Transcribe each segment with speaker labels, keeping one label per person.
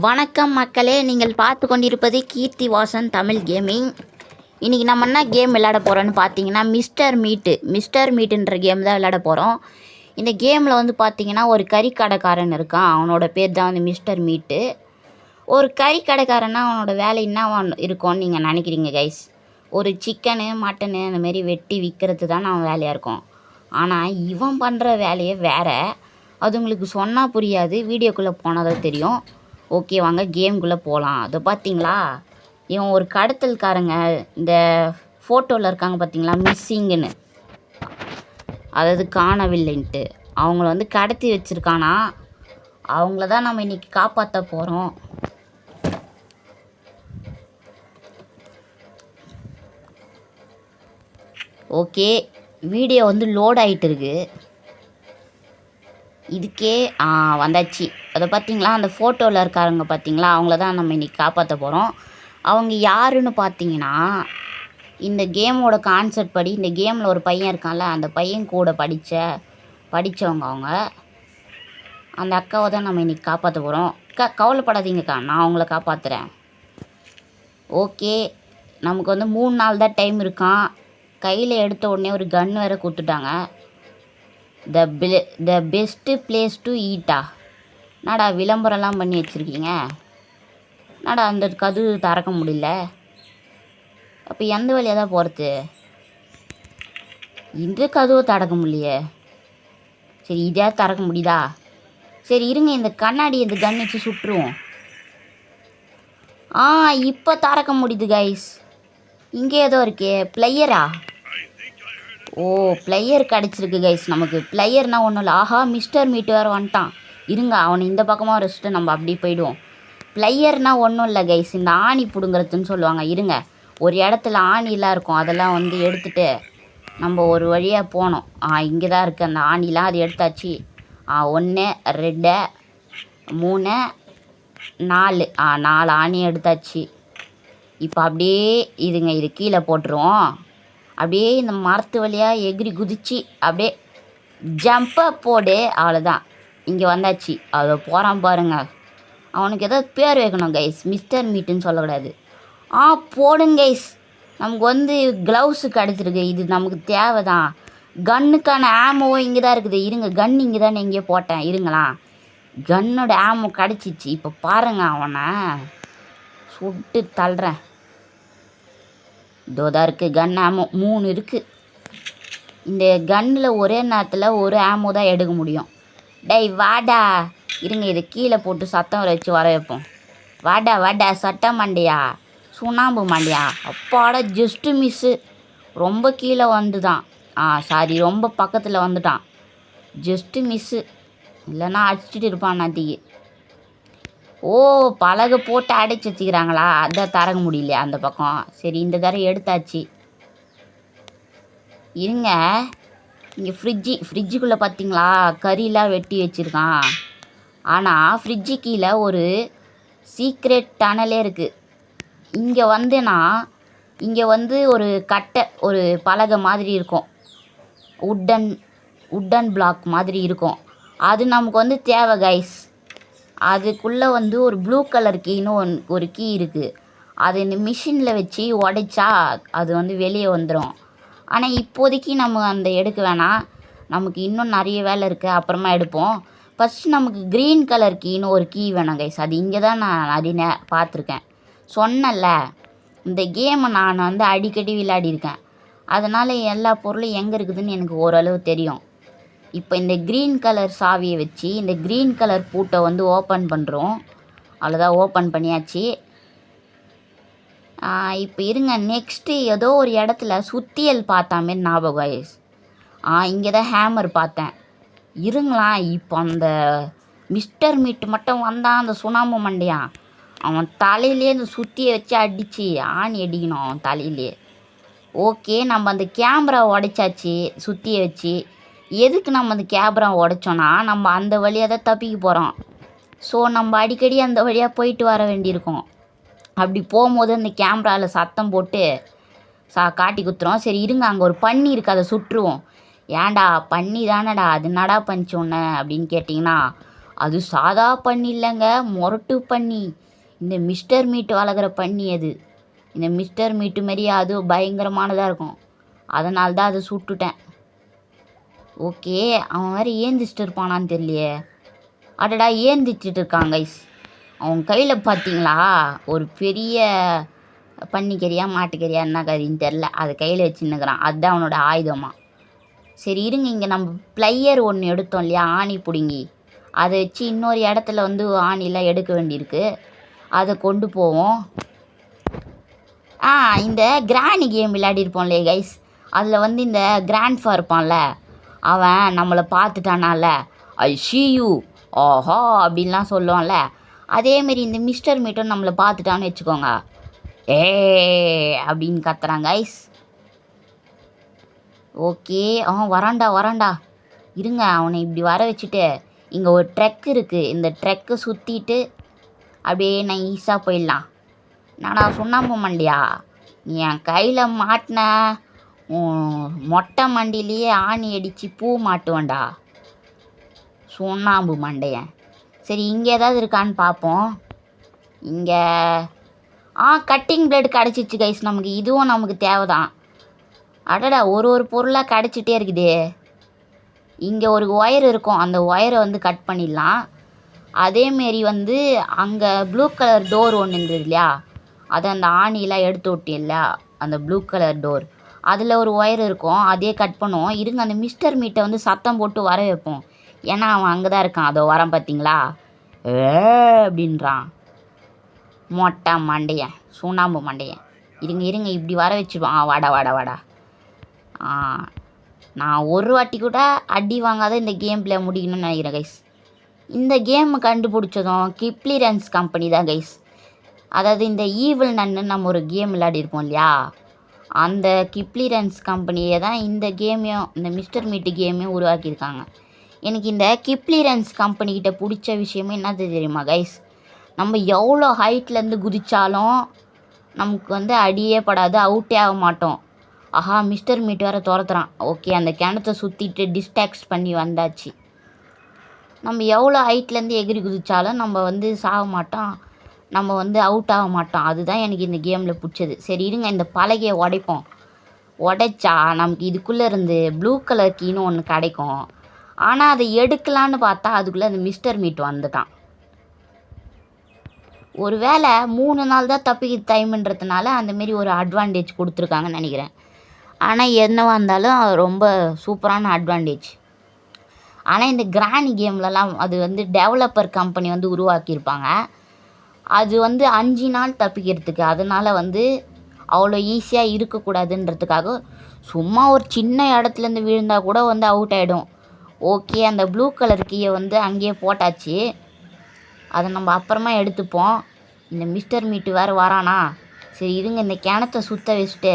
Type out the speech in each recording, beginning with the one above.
Speaker 1: வணக்கம் மக்களே, நீங்கள் பார்த்து கொண்டிருப்பது கீர்த்தி வாசன் தமிழ் கேமிங். இன்றைக்கி நம்ம என்ன கேம் விளையாட போகிறோன்னு பார்த்தீங்கன்னா மிஸ்டர் மீட்டுன்ற கேம் தான் விளையாட போகிறோம். இந்த கேமில் வந்து பார்த்தீங்கன்னா ஒரு கறி கடைக்காரன் இருக்கான். அவனோட பேர் தான் வந்து மிஸ்டர் மீட்டு. ஒரு கறி கடைக்காரன்னா அவனோட வேலை என்ன இருக்கும்னு நீங்கள் நினைக்கிறீங்க கைஸ்? ஒரு சிக்கனு மட்டனு அந்தமாரி வெட்டி விற்கிறது தான் அவன் வேலையாக இருக்கும். ஆனால் இவன் பண்ணுற வேலையே வேறு. அது உங்களுக்கு சொன்னால் புரியாது, வீடியோக்குள்ளே போனால் தான் தெரியும். ஓகே, வாங்க கேம்குள்ளே போகலாம். அதை பார்த்தீங்களா, இவன் ஒரு கடத்தல்காரங்க. இந்த ஃபோட்டோவில் இருக்காங்க பார்த்தீங்களா, மிஸ்ஸிங்குன்னு, அதாவது காணவில்லைன்ட்டு. அவங்கள வந்து கடத்தி வச்சுருக்கானா. அவங்கள தான் நம்ம இன்றைக்கி காப்பாற்ற போகிறோம். ஓகே, வீடியோ வந்து லோட் ஆகிட்டு இருக்கு. இதுக்கே வந்தாச்சு. அதை பார்த்தீங்களா, அந்த ஃபோட்டோவில் இருக்காருங்க பார்த்தீங்களா, அவங்கள தான் நம்ம இன்றைக்கி காப்பாற்ற போகிறோம். அவங்க யாருன்னு பார்த்தீங்கன்னா, இந்த கேமோட கான்செப்ட் படி இந்த கேமில் ஒரு பையன் இருக்கான்ல, அந்த பையன் கூட படித்தவங்க அவங்க. அந்த அக்காவை தான் நம்ம இன்றைக்கி காப்பாற்ற போகிறோம். கவலைப்படாதீங்கக்கா, நான் அவங்கள காப்பாற்றுறேன். ஓகே, நமக்கு வந்து 3 நாள் தான் டைம் இருக்கான். கையில் எடுத்த உடனே ஒரு கன் வேறு கொடுத்துட்டாங்க. The best place to eta. என்னடா விளம்பரம்லாம் பண்ணி வச்சுருக்கீங்க? என்னடா அந்த கதவு திறக்க முடியல? அப்போ எந்த வழியாக தான் போகிறது? இந்த கதவை திறக்க முடியலையே. சரி, இதே திறக்க முடியுதா? சரி இருங்க, இந்த கண்ணாடி இந்த கன் வச்சு சுட்டுருவோம். இப்போ திறக்க முடியுது கைஸ். இங்கே ஏதோ இருக்கே, பிளேயரா? ஓ, பிளேயர் கிடச்சிருக்கு கைஸ் நமக்கு. பிளேயர்னால் ஒன்றும் இல்லை. ஆஹா, மிஸ்டர் மீட்டு வேறு வந்துட்டான். இருங்க, அவனை இந்த பக்கமாக வச்சுட்டு நம்ம அப்படி போயிடுவோம். பிளேயர்னால் ஒன்றும் இல்லை கைஸ், இந்த ஆணி பிடுங்கிறதுன்னு சொல்லுவாங்க. இருங்க, ஒரு இடத்துல ஆணிலாம் இருக்கும், அதெல்லாம் வந்து எடுத்துகிட்டு நம்ம ஒரு வழியாக போனோம். இங்கே தான் இருக்குது அந்த ஆணிலாம், அது எடுத்தாச்சு. 1 2 3 4 4 ஆணி எடுத்தாச்சு. இப்போ அப்படியே இது கீழே போட்டுருவோம். அப்படியே இந்த மரத்து வழியாக எகிரி குதிச்சு அப்படியே ஜம்பை போடு. அவ்வளோதான், இங்கே வந்தாச்சு. அதை போகிறான் பாருங்க. அவனுக்கு ஏதாவது பேர் வைக்கணும் கைஸ், மிஸ்டர் மீட்டுன்னு சொல்லக்கூடாது. போடுங்க கைஸ். நமக்கு வந்து க்ளவுஸு கிடச்சிருக்கு, இது நமக்கு தேவை தான். கன்னுக்கான ஆமோவும் இங்கே தான் இருக்குது. இருங்க, கன் இங்கே தானே எங்கேயோ போட்டேன். இருங்களா, கன்னோட ஆமோ கிடச்சிச்சு. இப்போ பாருங்கள், அவனை சுட்டு தள்ளுறேன். இதோதான் இருக்குது கன் ஆமோ. 3 இருக்குது. இந்த கன்னில் ஒரே நேரத்தில் ஒரு ஆமோ தான் எடுக்க முடியும். டேய் வாடா. இருங்க, இதை கீழே போட்டு சத்தம் வச்சு வர வைப்போம். வாடா சட்டம் மண்டையா, சுண்ணாம்பு மண்டையா. அப்பாடா, ஜஸ்ட்டு மிஸ்ஸு. ரொம்ப கீழே வந்துதான். சாரி, ரொம்ப பக்கத்தில் வந்துட்டான். ஜஸ்ட்டு மிஸ்ஸு, இல்லைன்னா அடிச்சுட்டு இருப்பான் நாத்திக்கு. பலகை போட்டு அடைச்சி வச்சுக்கிறாங்களா, அதான் தரக முடியலையா அந்த பக்கம். சரி, இந்த தடவை எடுத்தாச்சு. இருங்க, இங்கே ஃப்ரிட்ஜுக்குள்ளே பார்த்தீங்களா, கறிலாம் வெட்டி வச்சுருக்கான். ஆனால் ஃப்ரிட்ஜு கீழே ஒரு சீக்ரெட் டனலே இருக்குது. இங்கே வந்தேன்னா இங்கே வந்து ஒரு கட்டை, ஒரு பலகை மாதிரி இருக்கும், உட்டன் பிளாக் மாதிரி இருக்கும். அது நமக்கு வந்து தேவை கைஸ். அதுக்குள்ளே வந்து ஒரு ப்ளூ கலர் கீன்னு ஒரு கீ இருக்குது. அது இந்த மிஷினில் வச்சு உடைச்சா அது வந்து வெளியே வந்துடும். ஆனால் இப்போதைக்கு நம்ம அந்த எடுக்க வேணாம், நமக்கு இன்னும் நிறைய வேலை இருக்குது, அப்புறமா எடுப்போம். ஃபஸ்ட்டு நமக்கு க்ரீன் கலர் கீன்னு ஒரு கீ வேணும் கைஸ். அது இங்கே தான் நான் நிறைய பார்த்துருக்கேன். சொன்னல, இந்த கேமை நான் வந்து அடிக்கடி விளையாடிருக்கேன். அதனால் எல்லா பொருளும் எங்கே இருக்குதுன்னு எனக்கு ஓரளவு தெரியும். இப்போ இந்த க்ரீன் கலர் சாவியை வச்சு இந்த க்ரீன் கலர் பூட்டை வந்து ஓப்பன் பண்ணுறோம். அவ்வளோதான், ஓப்பன் பண்ணியாச்சு. இப்போ இருங்க, நெக்ஸ்ட்டு ஏதோ ஒரு இடத்துல சுத்தியல் பார்த்தாமே ஞாபகம் கைஸ். இங்கே தான் ஹேமர் பார்த்தேன். இருங்களா, இப்போ அந்த மிஸ்டர் மீட்டு மட்டும் வந்தான், அந்த சுண்ணாம்பு மண்டையான். அவன் தலையிலே இந்த சுத்தியை வச்சு அடித்து ஆணி அடிக்கணும் அவன் தலையிலே. ஓகே, நம்ம அந்த கேமரா உடைச்சாச்சு சுத்தியை வச்சு. எதுக்கு நம்ம அந்த கேமரா உடைச்சோன்னா, நம்ம அந்த வழியாக தான் தப்பிக்க போகிறோம். ஸோ நம்ம அடிக்கடி அந்த வழியாக போயிட்டு வர வேண்டியிருக்கும். அப்படி போகும்போது அந்த கேமராவில் சத்தம் போட்டு காட்டி குத்துறோம். சரி இருங்க, அங்கே ஒரு பன்னி இருக்குது, அதை சுட்டுருவோம். ஏன்டா, பன்னி தானடா, அது நடா பண்ணிச்சு ஒன்று அப்படின்னு கேட்டிங்கன்னா, அது சாதா பன்னி இல்லைங்க, முரட்டு பன்னி. இந்த மிஸ்டர் மீட் வளர்க்குற பன்னி அது. இந்த மிஸ்டர் மீட்டு மாரியே அதுவும் பயங்கரமானதாக இருக்கும். அதனால தான் அதை சுட்டுட்டேன். ஓகே, அவன் வேறு ஏந்திச்சிட்டு இருப்பானான்னு தெரியலையே. அடடா, ஏந்திச்சிட்டு இருக்கான் கைஸ். அவன் கையில் பார்த்தீங்களா ஒரு பெரிய பன்னிக்கறியா மாட்டுக்கறியா என்ன கறின்னு தெரில, அது கையில் வச்சுன்னுக்கிறான். அதுதான் அவனோட ஆயுதமாக. சரி இருங்க, இங்கே நம்ம ப்ளையர் ஒன்று எடுத்தோம் இல்லையா, ஆணி பிடுங்கி. அதை வச்சு இன்னொரு இடத்துல வந்து ஆணிலாம் எடுக்க வேண்டியிருக்கு. அதை கொண்டு போவோம். இந்த கிராணி கேம் விளையாடிருப்போம் இல்லையா கைஸ், அதில் வந்து இந்த கிராண்ட்ஃபா இருப்பான்ல, அவன் நம்மளை பார்த்துட்டானால ஐ சி யூ ஆஹா அப்படின்லாம் சொல்லுவான்ல, அதேமாரி இந்த மிஸ்டர் மீட்டும் நம்மளை பார்த்துட்டான்னு வச்சுக்கோங்க, ஏ அப்படின்னு கத்துறான் கைஸ். ஓகே, வரான்டா. இருங்க, அவனை இப்படி வர வச்சுட்டு இங்கே ஒரு ட்ரெக் இருக்குது, இந்த ட்ரெக்கை சுற்றிட்டு அப்படியே நைஸாக போயிடலாம். நானா சுண்ணாம்பு மண்டியா, நீ என் கையில் மாட்டின மொட்டை மண்டிலேயே ஆணி அடித்து பூ மாட்டுவேன்டா சுண்ணாம்பு மண்டையன். சரி, இங்கே ஏதாவது இருக்கான்னு பார்ப்போம். இங்கே கட்டிங் பிளேடு கிடச்சிச்சு கைஸ் நமக்கு. இதுவும் நமக்கு தேவைதான். அடடா, ஒரு பொருளாக கிடச்சிட்டே இருக்குதே. இங்கே ஒரு ஒயர் இருக்கும், அந்த ஒயரை வந்து கட் பண்ணிடலாம். அதேமாரி வந்து அங்கே ப்ளூ கலர் டோர் ஒன்று இருந்தது இல்லையா, அதை அந்த ஆணிலாம் எடுத்து விட்டேன் இல்லையா, அந்த ப்ளூ கலர் டோர், அதில் ஒரு ஒயர் இருக்கும், அதே கட் பண்ணுவோம். இருங்க, அந்த மிஸ்டர் மீட்டை வந்து சத்தம் போட்டு வர வைப்போம். ஏன்னா அவன் அங்கே தான் இருக்கான். அதோ வரான் பார்த்தீங்களா, அப்படின்றான் மொட்டை மண்டையன், சுண்ணாம்பு மண்டையன். இருங்க இப்படி வர வச்சுடுவான். வாடா. நான் ஒரு வாட்டி கூட அடி வாங்காத இந்த கேம் பிளே முடிக்கணும்னு நினைக்கிறேன் கைஸ். இந்த கேம் கண்டுபிடிச்சதும் கிப்ளிரன்ஸ் கம்பெனி தான் கைஸ். அதாவது இந்த ஈவில் நன்னு நம்ம ஒரு கேம் விளையாடிருப்போம் இல்லையா, அந்த கிப்ளிரன்ஸ் கம்பெனியை தான் இந்த கேமையும், இந்த மிஸ்டர் மீட்டு கேமையும் உருவாக்கியிருக்காங்க. எனக்கு இந்த கிப்ளிரன்ஸ் கம்பெனிக்கிட்ட பிடிச்ச விஷயமே என்னது தெரியுமா கைஸ், நம்ம எவ்வளோ ஹைட்லேருந்து குதித்தாலும் நமக்கு வந்து அடியே படாது, அவுட்டே ஆக மாட்டோம். ஆஹா, மிஸ்டர் மீட் வேறு துரத்துறான். ஓகே, அந்த கிணத்தை சுற்றிட்டு டிஸ்டாக்ஸ் பண்ணி வந்தாச்சு. நம்ம எவ்வளோ ஹைட்லேருந்து எகிரி குதித்தாலும் நம்ம வந்து சாக மாட்டோம், நம்ம வந்து அவுட் ஆக மாட்டோம். அதுதான் எனக்கு இந்த கேமில் பிடிச்சது. சரி இருங்க, இந்த பலகையை உடைப்போம். உடைச்சா நமக்கு இதுக்குள்ளே இருந்து ப்ளூ கலர் கீன்னு ஒன்று கிடைக்கும். ஆனால் அதை எடுக்கலான்னு பார்த்தா அதுக்குள்ளே அந்த மிஸ்டர் மீட் வந்துட்டான். ஒரு வேளை 3 நாள் தான் தப்பிக்க டைம்ன்றதுனால அந்தமாரி ஒரு அட்வான்டேஜ் கொடுத்துருக்காங்கன்னு நினைக்கிறேன். ஆனால் என்னவாக இருந்தாலும் ரொம்ப சூப்பரான அட்வான்டேஜ். ஆனால் இந்த கிராணி கேம்லலாம் அது வந்து டெவலப்பர் கம்பெனி வந்து உருவாக்கியிருப்பாங்க. அது வந்து 5 நாள் தப்பிக்கிறதுக்கு, அதனால் வந்து அவ்வளோ ஈஸியாக இருக்கக்கூடாதுன்றதுக்காக சும்மா ஒரு சின்ன இடத்துலேருந்து விழுந்தால் கூட வந்து அவுட் ஆகிடும். ஓகே, அந்த ப்ளூ கலர் கீயை வந்து அங்கேயே போட்டாச்சு. அதை நம்ம அப்புறமா எடுத்துப்போம். இந்த மிஸ்டர் மீட்டு வேறு வரானா. சரி இருங்க, இந்த கிணத்தை சுற்ற வச்சுட்டு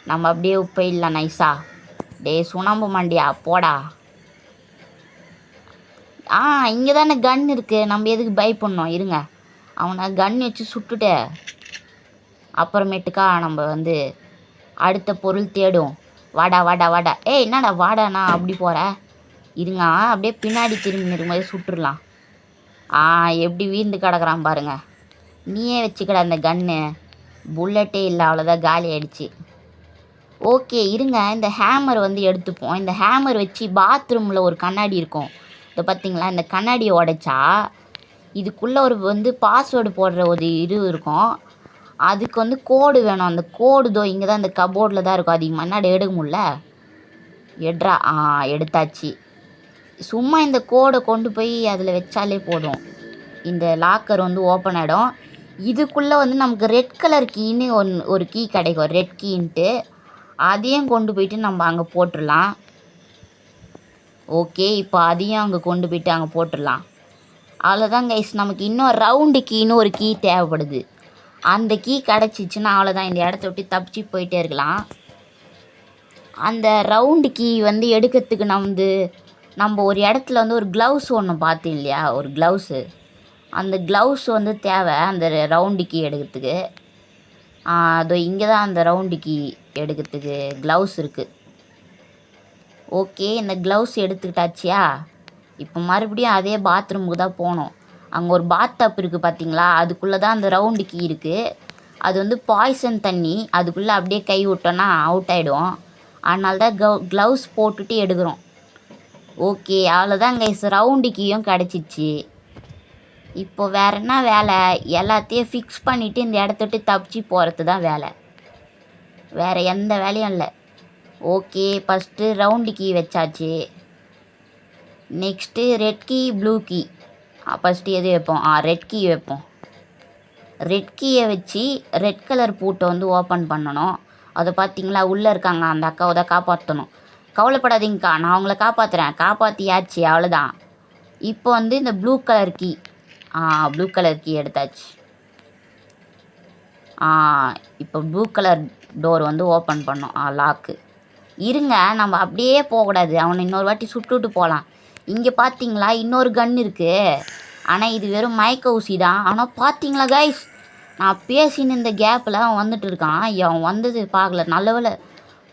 Speaker 1: நம்ம அப்படியே போயிடலாம் நைஸா. டே சுண்ணாம்பு மாண்டியா போடா. இங்கே தானே கன் இருக்குது, நம்ம எதுக்கு பை பண்ணோம். இருங்க, அவனை கன் வச்சு சுட்டுட்டு அப்புறமேட்டுக்கா நம்ம வந்து அடுத்த பொருள் தேடும். வாடா. ஏய் என்னடா வாடாண்ணா அப்படி போகிற. இருங்க, அப்படியே பின்னாடி திரும்பி இருக்கும்போது சுட்டுடலாம். எப்படி வீழ்ந்து கிடக்குறான் பாருங்க. நீயே வச்சுக்கடா அந்த கன்று, புல்லட்டே இல்லை, அவ்வளோதான், காலி ஆகிடுச்சு. ஓகே இருங்க, இந்த ஹேமர் வந்து எடுத்துப்போம். இந்த ஹேமர் வச்சு பாத்ரூமில் ஒரு கண்ணாடி இருக்கும், இதை பார்த்தீங்களா, இந்த கண்ணாடியை உடைச்சா இதுக்குள்ளே ஒரு வந்து பாஸ்வேர்டு போடுற ஒரு இது இருக்கும். அதுக்கு வந்து கோடு வேணும். அந்த கோடு இங்கே தான், இந்த கபோர்டில் தான் இருக்கும். அது முன்னாடி எடுக்க முடியல, எடுறா. எடுத்தாச்சு. சும்மா இந்த கோடை கொண்டு போய் அதில் வச்சாலே போதும், இந்த லாக்கர் வந்து ஓப்பன் ஆகிடும். இதுக்குள்ளே வந்து நமக்கு ரெட் கலர் கீன்னு ஒரு கீ கிடைக்கும், ரெட் கீன்ட்டு. அதையும் கொண்டு போயிட்டு நம்ம அங்கே போட்டுடலாம். ஓகே, இப்போ அதையும் அங்கே கொண்டு போயிட்டு அங்கே போட்டுடலாம். அவ்வளோதான் கைஸ், நமக்கு இன்னும் ரவுண்டு கீன்னு ஒரு கீ தேவைப்படுது. அந்த கீ கிடச்சிச்சின்னா அவ்வளோதான், இந்த இடத்த விட்டு தப்பிச்சு போயிட்டே இருக்கலாம். அந்த ரவுண்டு கீ வந்து எடுக்கிறதுக்கு நம்ம ஒரு இடத்துல வந்து ஒரு க்ளவுஸ் ஒன்று பார்த்தோம் இல்லையா, ஒரு க்ளவுஸு. அந்த க்ளவுஸ் வந்து தேவை அந்த ரவுண்டு கீ எடுக்கிறதுக்கு. அதோ இங்கே தான் அந்த ரவுண்டு கீ எடுக்கிறதுக்கு க்ளவுஸ் இருக்குது. ஓகே, இந்த க்ளவுஸ் எடுத்துக்கிட்டாச்சியா. இப்போ மறுபடியும் அதே பாத்ரூமுக்கு தான் போகணும். அங்கே ஒரு பாத் டப் இருக்குது பார்த்தீங்களா, அதுக்குள்ளே தான் அந்த ரவுண்டு கீ இருக்குது. அது வந்து பாய்சன் தண்ணி, அதுக்குள்ளே அப்படியே கை விட்டோன்னா அவுட் ஆகிடும். அதனால தான் க்ளவுஸ் போட்டுட்டு எடுக்கிறோம். ஓகே, அவ்வளோதான் கைஸ், ரவுண்டு கீயும் கிடச்சிச்சு. இப்போ வேற என்ன வேலை? எல்லாத்தையும் ஃபிக்ஸ் பண்ணிவிட்டு இந்த இடத்த விட்டு தப்பிச்சு போகிறது தான் வேலை, வேறு எந்த வேலையும் இல்லை. ஓகே, ஃபஸ்ட்டு ரவுண்டு கீ வச்சாச்சு. Next red key blue key. First எது வைப்போம்? ரெட் கீ வைப்போம். ரெட் கீயை வச்சு ரெட் கலர் பூட்டை வந்து ஓப்பன் பண்ணணும். அதை பார்த்தீங்களா, உள்ளே இருக்காங்க, அந்த அக்காவை தான் காப்பாற்றணும். கவலைப்படாதீங்கக்கா, நான் அவங்கள காப்பாற்றுறேன். காப்பாற்றியாச்சு, அவ்வளோதான். இப்போ வந்து இந்த blue colour key, blue colour key எடுத்தாச்சு. இப்போ ப்ளூ கலர் டோர் வந்து ஓப்பன் பண்ணோம். லாக்கு. இருங்க, நம்ம அப்படியே போகக்கூடாது, அவனை இன்னொரு வாட்டி சுட்டுட்டு போகலாம். இங்கே பார்த்தீங்களா இன்னொரு கன் இருக்குது. ஆனால் இது வெறும் மயக்க ஊசி தான். ஆனால் பார்த்தீங்களா கைஸ், நான் பேசின்னு இந்த கேப்பில் அவன் வந்துட்டு இருக்கான். அவன் வந்தது பார்க்கல, நல்ல வேலை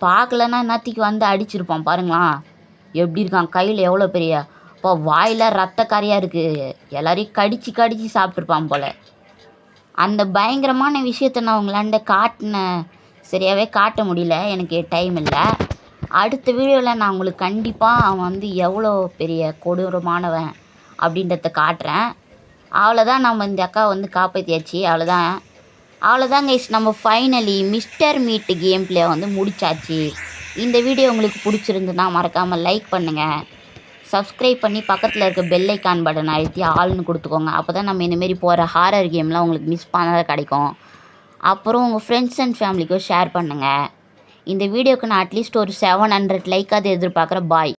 Speaker 1: பார்க்கலன்னா என்னத்திக்கு வந்து அடிச்சிருப்பான். பாருங்களாம் எப்படி இருக்கான், கையில் எவ்வளோ பெரிய, இப்போ வாயில் ரத்த கரையாக இருக்குது. எல்லாரையும் கடிச்சு கடிச்சு சாப்பிட்ருப்பான் போல். அந்த பயங்கரமான விஷயத்தை நான் உங்களாண்ட காட்டினேன், சரியாகவே காட்ட முடியல, எனக்கு டைம் இல்லை. அடுத்த வீடியோவில் நான் உங்களுக்கு கண்டிப்பாக அவன் வந்து எவ்வளோ பெரிய கொடூரமானவன் அப்படின்றத காட்டுறேன். அவ்வளோதான், நம்ம இந்த அக்கா வந்து காப்பாற்றியாச்சு. அவ்வளோதான் கைஸ், நம்ம finally mister meet game play வந்து முடிச்சாச்சு. இந்த வீடியோ உங்களுக்கு பிடிச்சிருந்துன்னா மறக்காமல் லைக் பண்ணுங்கள், சப்ஸ்கிரைப் பண்ணி பக்கத்தில் இருக்க பெல் ஐக்கான் பட்டன் அழுத்தி ஆள்னு கொடுத்துக்கோங்க. அப்போ தான் நம்ம இந்தமாரி போகிற ஹாரர் கேம்லாம் உங்களுக்கு மிஸ் பண்ணாத கிடைக்கும். அப்புறம் உங்கள் ஃப்ரெண்ட்ஸ் அண்ட் ஃபேமிலிக்கும் ஷேர் பண்ணுங்கள். இந்த வீடியோக்கு நான் அட்லீஸ்ட் ஒரு 700 லைக்காவது எதிர்பார்க்குறேன். பாய்.